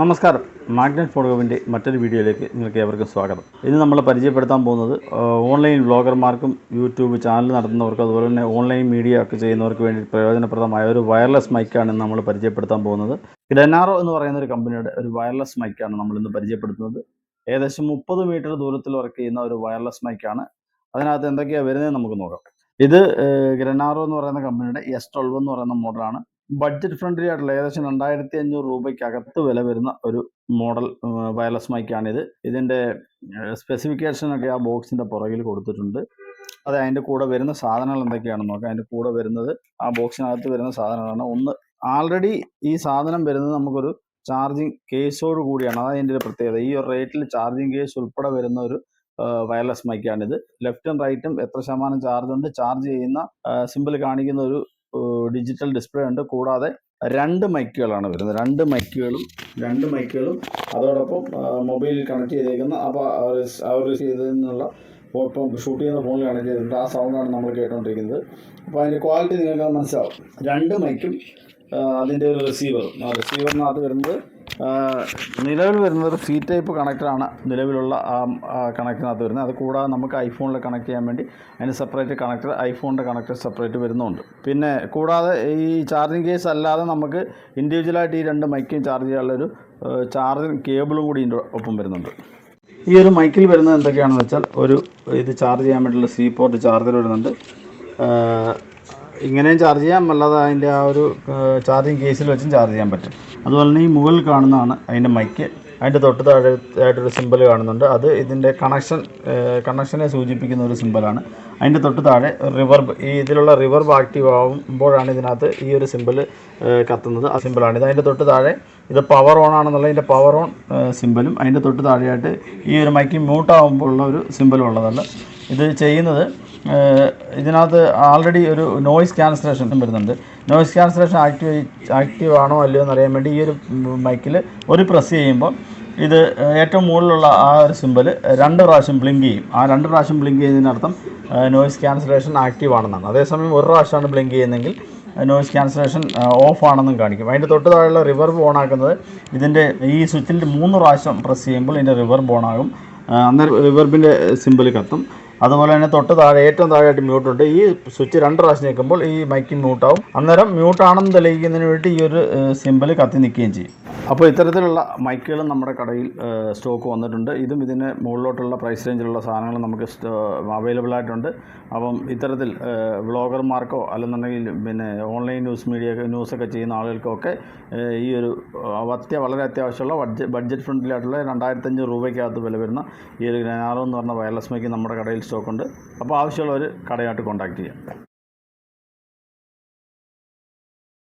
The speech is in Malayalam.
നമസ്കാരം. മാഗ്നറ്റ് ഫോട്ടോഗ്രാഫിൻ്റെ മറ്റൊരു വീഡിയോയിലേക്ക് നിങ്ങൾക്ക് ഏവർക്കും സ്വാഗതം. ഇന്ന് നമ്മൾ പരിചയപ്പെടുത്താൻ പോകുന്നത് ഓൺലൈൻ വ്ളോഗർമാർക്കും യൂട്യൂബ് ചാനൽ നടത്തുന്നവർക്കും അതുപോലെ തന്നെ ഓൺലൈൻ മീഡിയ ഒക്കെ ചെയ്യുന്നവർക്ക് വേണ്ടി പ്രയോജനപ്രദമായ ഒരു വയർലെസ് മൈക്കാണ് നമ്മൾ പരിചയപ്പെടുത്താൻ പോകുന്നത്. ഗ്രെനാറോ എന്ന് പറയുന്ന ഒരു കമ്പനിയുടെ ഒരു വയർലെസ് മൈക്കാണ് നമ്മളിന്ന് പരിചയപ്പെടുത്തുന്നത്. ഏകദേശം 30 മീറ്റർ ദൂരത്തിൽ വർക്ക് ചെയ്യുന്ന ഒരു വയർലെസ് മൈക്കാണ്. അതിനകത്ത് എന്തൊക്കെയാണ് വരുന്നത് നമുക്ക് നോക്കാം. ഇത് ഗ്രെനാറോ എന്ന് പറയുന്ന കമ്പനിയുടെ S12 എന്ന് പറയുന്ന മോഡലാണ്. ബഡ്ജറ്റ് ഫ്രണ്ട്ലി ആയിട്ടുള്ള ഏകദേശം 2500 രൂപയ്ക്കകത്ത് വില വരുന്ന ഒരു മോഡൽ വയർലെസ് മൈക്കാണിത്. ഇതിൻ്റെ സ്പെസിഫിക്കേഷനൊക്കെ ആ ബോക്സിൻ്റെ പുറകിൽ കൊടുത്തിട്ടുണ്ട്. അത് അതിൻ്റെ കൂടെ വരുന്ന സാധനങ്ങൾ എന്തൊക്കെയാണെന്ന് നോക്കാം. അതിൻ്റെ കൂടെ വരുന്നത് ആ ബോക്സിനകത്ത് വരുന്ന സാധനങ്ങളാണ്. ഒന്ന്, ആൾറെഡി ഈ സാധനം വരുന്നത് നമുക്കൊരു ചാർജിങ് കേസോട് കൂടിയാണ്. അതതിൻ്റെ ഒരു പ്രത്യേകത. ഈ ഒരു റേറ്റിൽ ചാർജിങ് കേസ് ഉൾപ്പെടെ വരുന്ന ഒരു വയർലെസ് മൈക്കാണിത്. ലെഫ്റ്റും റൈറ്റും എത്ര ശതമാനം ചാർജ് ഉണ്ട്, ചാർജ് ചെയ്യുന്ന സിമ്പിൾ കാണിക്കുന്ന ഒരു ഡിജിറ്റൽ ഡിസ്പ്ലേ ഉണ്ട്. കൂടാതെ 2 മൈക്കുകളാണ് വരുന്നത്. 2 മൈക്കുകളും അതോടൊപ്പം മൊബൈലിൽ കണക്ട് ചെയ്തേക്കുന്ന അവർ ചെയ്തതിനുള്ള ഫോട്ടോ ഷൂട്ട് ചെയ്യുന്ന ഫോണിൽ കണക്ട് ചെയ്തിട്ടുണ്ട്. ആ സൗണ്ടാണ് നമ്മൾ കേട്ടുകൊണ്ടിരിക്കുന്നത്. അപ്പോൾ അതിൻ്റെ ക്വാളിറ്റി നിങ്ങൾക്ക് മനസ്സിലാവും. 2 മൈക്കും അതിൻ്റെ ഒരു റിസീവറിനകത്ത് വരുന്നത് നിലവിൽ വരുന്നത് ഒരു C ടൈപ്പ് കണക്ടറാണ് നിലവിലുള്ള കണക്ടറിനകത്ത് വരുന്നത്. അത് കൂടാതെ നമുക്ക് ഐഫോണിൽ കണക്ട് ചെയ്യാൻ വേണ്ടി അതിന് സെപ്പറേറ്റ് കണക്ടർ, ഐഫോണിൻ്റെ കണക്ടർ സെപ്പറേറ്റ് വരുന്നുണ്ട്. പിന്നെ കൂടാതെ ഈ ചാർജിങ് കേസ് അല്ലാതെ നമുക്ക് ഇൻഡിവിജ്വലായിട്ട് ഈ 2 മൈക്കും ചാർജ് ചെയ്യാനുള്ളൊരു ചാർജിങ് കേബിളും കൂടി ഇതിൻ്റെ ഒപ്പം വരുന്നുണ്ട്. ഈ ഒരു മൈക്കിൽ വരുന്നത് എന്തൊക്കെയാണെന്ന് വെച്ചാൽ, ഇത് ചാർജ് ചെയ്യാൻ വേണ്ടിയുള്ള C പോർട്ട് ചാർജർ വരുന്നുണ്ട്. ഇങ്ങനെയും ചാർജ് ചെയ്യാം, അല്ലാതെ അതിൻ്റെ ആ ഒരു ചാർജിങ് കേസിൽ വെച്ചും ചാർജ് ചെയ്യാൻ പറ്റും. അതുപോലെ തന്നെ ഈ മുകളിൽ കാണുന്നതാണ് അതിൻ്റെ മൈക്ക്. അതിൻ്റെ തൊട്ട് താഴെയായിട്ടൊരു സിമ്പൽ കാണുന്നുണ്ട്. അത് ഇതിൻ്റെ കണക്ഷനെ സൂചിപ്പിക്കുന്ന ഒരു സിമ്പലാണ്. അതിൻ്റെ തൊട്ട് താഴെ റിവർബ്, ഇതിലുള്ള റിവർബ് ആക്റ്റീവ് ആകുമ്പോഴാണ് ഇതിനകത്ത് ഈ ഒരു സിമ്പിൾ കത്തുന്നത്. ആ സിമ്പിളാണ് ഇത്. അതിൻ്റെ തൊട്ട് താഴെ ഇത് പവർ ഓൺ ആണെന്നുള്ള ഇതിൻ്റെ പവർ ഓൺ സിമ്പലും അതിൻ്റെ തൊട്ട് താഴെയായിട്ട് ഈ ഒരു മൈക്ക് മ്യൂട്ട് ആകുമ്പോൾ ഉള്ള ഒരു സിമ്പലും ഉള്ളതല്ല. ഇത് ചെയ്യുന്നത് ഇതിനകത്ത് ആൾറെഡി ഒരു നോയ്സ് ക്യാൻസലേഷൻ വരുന്നുണ്ട്. നോയ്സ് ക്യാൻസലേഷൻ ആക്റ്റീവ് ആണോ അല്ലയോ എന്നറിയാൻ വേണ്ടി ഈ ഒരു മൈക്കിൽ ഒരു പ്രസ് ചെയ്യുമ്പോൾ ഇത് ഏറ്റവും മുകളിലുള്ള ആ ഒരു സിമ്പൽ 2 പ്രാവശ്യം ബ്ലിങ്ക് ചെയ്യും. ആ 2 പ്രാവശ്യം ബ്ലിങ്ക് ചെയ്യുന്നതിനർത്ഥം നോയ്സ് ക്യാൻസലേഷൻ ആക്റ്റീവ് ആണെന്നാണ്. അതേസമയം ഒരു പ്രാവശ്യമാണ് ബ്ലിങ്ക് ചെയ്യുന്നതെങ്കിൽ നോയ്സ് ക്യാൻസലേഷൻ ഓഫ് ആണെന്നും കാണിക്കും. അതിൻ്റെ തൊട്ട് താഴെയുള്ള റിവർബ് ഓൺ ആക്കുന്നത് ഇതിൻ്റെ ഈ സ്വിച്ചിൽ 3 പ്രാവശ്യം പ്രസ് ചെയ്യുമ്പോൾ ഇതിൻ്റെ റിവർബ് ഓൺ ആകും. അന്നേരം റിവർബിൻ്റെ സിമ്പിൾ കത്തും. അതുപോലെ തന്നെ തൊട്ട് താഴെ ഏറ്റവും താഴെയായിട്ട് മ്യൂട്ടുണ്ട്. ഈ സ്വിച്ച് 2 പ്രാവശ്യം നിൽക്കുമ്പോൾ ഈ മൈക്ക് മ്യൂട്ടാവും. അന്നേരം മ്യൂട്ടാണെന്ന് തെളിയിക്കുന്നതിന് വേണ്ടി ഈ ഒരു സിമ്പിൾ കത്തി നിൽക്കുകയും ചെയ്യും. അപ്പോൾ ഇത്തരത്തിലുള്ള മൈക്കുകളും നമ്മുടെ കടയിൽ സ്റ്റോക്ക് വന്നിട്ടുണ്ട്. ഇതും ഇതിന് മുകളിലോട്ടുള്ള പ്രൈസ് റേഞ്ചിലുള്ള സാധനങ്ങൾ നമുക്ക് അവൈലബിൾ ആയിട്ടുണ്ട്. അപ്പം ഇത്തരത്തിൽ വ്ളോഗർമാർക്കോ അല്ലെന്നുണ്ടെങ്കിൽ പിന്നെ ഓൺലൈൻ ന്യൂസൊക്കെ ചെയ്യുന്ന ആളുകൾക്കൊക്കെ ഈ ഒരു വളരെ അത്യാവശ്യമുള്ള ബഡ്ജറ്റ് ഫ്രണ്ട്ലി ആയിട്ടുള്ള 2500 രൂപയ്ക്കകത്ത് വില വരുന്ന ഈ ഒരു ഗ്രെനാറോ എന്ന് പറഞ്ഞ വയർലെസ് മൈക്ക് നമ്മുടെ കടയിൽ സ്റ്റോക്കുണ്ട്. അപ്പോൾ ആവശ്യമുള്ളവർ കടയായിട്ട് കോൺടാക്റ്റ് ചെയ്യാം.